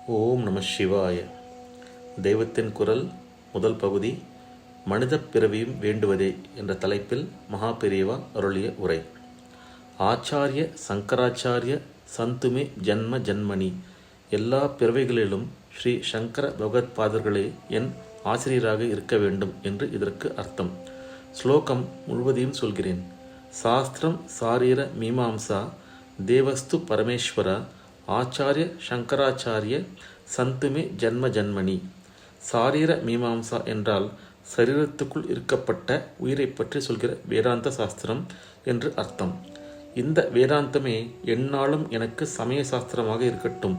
ஓம் நம சிவாய. தெய்வத்தின் குரல் முதல் பகுதி, மனித பிறவியும் வேண்டுவதே என்ற தலைப்பில் மகாபெரிவா அருளிய உரை. ஆச்சாரிய சங்கராச்சாரிய சந்துமே ஜன்ம ஜன்மணி. எல்லா பிறவைகளிலும் ஸ்ரீ சங்கர பகவத்பாதர்களே என் ஆசிரியராக இருக்க வேண்டும் என்று இதற்கு அர்த்தம். ஸ்லோகம் முழுவதையும் சொல்கிறேன். சாஸ்திரம் சாரீர மீமாம்சா தேவஸ்து பரமேஸ்வர ஆச்சாரிய சங்கராச்சாரிய சந்துமே ஜன்ம ஜன்மணி. சாரீர மீமாம்சா என்றால் சரீரத்துக்குள் இருக்கப்பட்ட உயிரை பற்றி சொல்கிற வேதாந்த சாஸ்திரம் என்று அர்த்தம். இந்த வேதாந்தமே எந்நாளும் எனக்கு சமய சாஸ்திரமாக இருக்கட்டும்,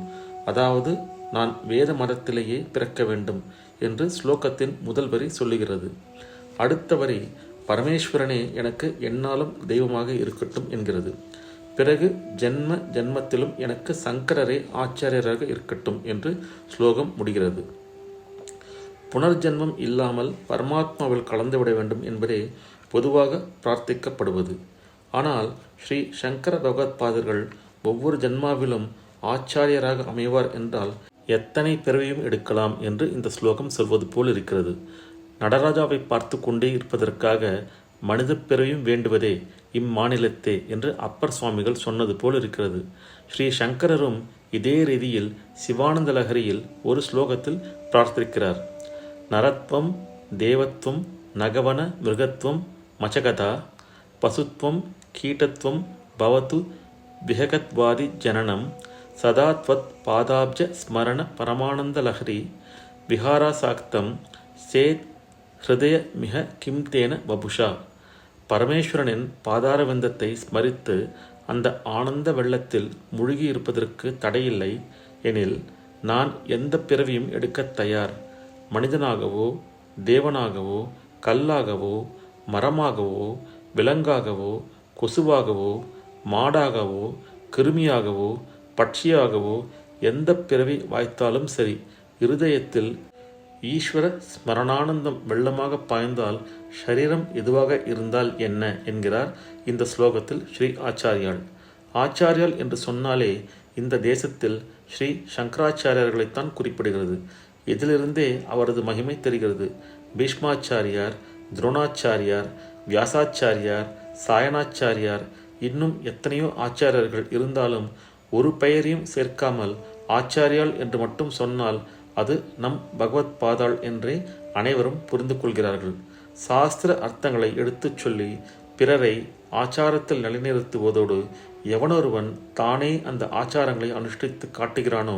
அதாவது நான் வேத மதத்திலேயே பிறக்க வேண்டும் என்று ஸ்லோகத்தின் முதல் வரி சொல்லுகிறது. அடுத்த வரி பரமேஸ்வரனே எனக்கு எந்நாளும் தெய்வமாக இருக்கட்டும் என்கிறது. பிறகு ஜென்ம ஜென்மத்திலும் எனக்கு சங்கரரே ஆச்சாரியராக இருக்கட்டும் என்று ஸ்லோகம் முடிகிறது. புனர்ஜென்மம் இல்லாமல் பரமாத்மாவில் கலந்துவிட வேண்டும் என்பதே பொதுவாக பிரார்த்திக்கப்படுவது. ஆனால் ஸ்ரீ சங்கர பகவத்பாதர்கள் ஒவ்வொரு ஜென்மாவிலும் ஆச்சாரியராக அமைவார் என்றால் எத்தனை பிறவியும் எடுக்கலாம் என்று இந்த ஸ்லோகம் சொல்வது போல் இருக்கிறது. நடராஜாவை பார்த்து கொண்டே இருப்பதற்காக மனித பிறவியும் வேண்டுவதே இம்மாநிலத்தே என்று அப்பர் சுவாமிகள் சொன்னது போல் இருக்கிறது. ஸ்ரீ சங்கரரும் இதே ரீதியில் சிவானந்த லஹரியில் ஒரு ஸ்லோகத்தில் பிரார்த்திக்கிறார். நரத்வம் தேவத்வம் நகவன மிருகத்வம் மச்சகதா பசுத்வம் கீட்டத்வம் பவது விஹகத்வாதி ஜனனம் சதாத்வத் பாதாப்ஜ ஸ்மரண பரமானந்த லஹரி விஹாராசாக்தம் சேத் ஹிருதய மிக கிம்தேன வபுஷா. பரமேஸ்வரனின் பாதாரவிந்தத்தை ஸ்மரித்து அந்த ஆனந்த வெள்ளத்தில் மூழ்கி இருப்பதற்கு தடையில்லை எனில் நான் எந்த பிறவியும் எடுக்க தயார். மனிதனாகவோ தேவனாகவோ கல்லாகவோ மரமாகவோ விலங்காகவோ கொசுவாகவோ மாடாகவோ கிருமியாகவோ பட்சியாகவோ எந்த பிறவி வாய்த்தாலும் சரி, இருதயத்தில் ஈஸ்வர ஸ்மரணானந்தம் வெள்ளமாக பாய்ந்தால் ஷரீரம் எதுவாக இருந்தால் என்ன என்கிறார் இந்த ஸ்லோகத்தில் ஸ்ரீ ஆச்சாரியால். ஆச்சாரியால் என்று சொன்னாலே இந்த தேசத்தில் ஸ்ரீ சங்கராச்சாரியர்களைத்தான் குறிப்பிடுகிறது. இதிலிருந்தே அவரது மகிமை தெரிகிறது. பீஷ்மாச்சாரியார், துரோணாச்சாரியார், வியாசாச்சாரியார், சாயணாச்சாரியார், இன்னும் எத்தனையோ ஆச்சாரியர்கள் இருந்தாலும் ஒரு பெயரையும் சேர்க்காமல் ஆச்சாரியால் என்று மட்டும் சொன்னால் அது நம் பகவத் பாதாள் என்றே அனைவரும் புரிந்து கொள்கிறார்கள். சாஸ்திர அர்த்தங்களை எடுத்துச் சொல்லி பிறரை ஆச்சாரத்தில் நிலைநிறுத்துவதோடு எவனொருவன் தானே அந்த ஆச்சாரங்களை அனுஷ்டித்து காட்டுகிறானோ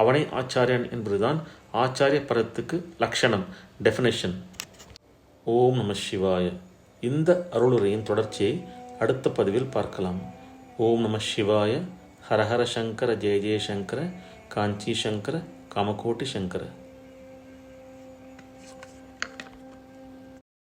அவனே ஆச்சாரியன் என்பதுதான் ஆச்சாரிய பதத்துக்கு லட்சணம், டெஃபினேஷன். ஓம் நம சிவாய. இந்த அருளுரையின் தொடர்ச்சியை அடுத்த பதிவில் பார்க்கலாம். ஓம் நம சிவாய. ஹரஹர சங்கர ஜெய ஜெயசங்கர காஞ்சி சங்கர காமகோட்டி சங்கர.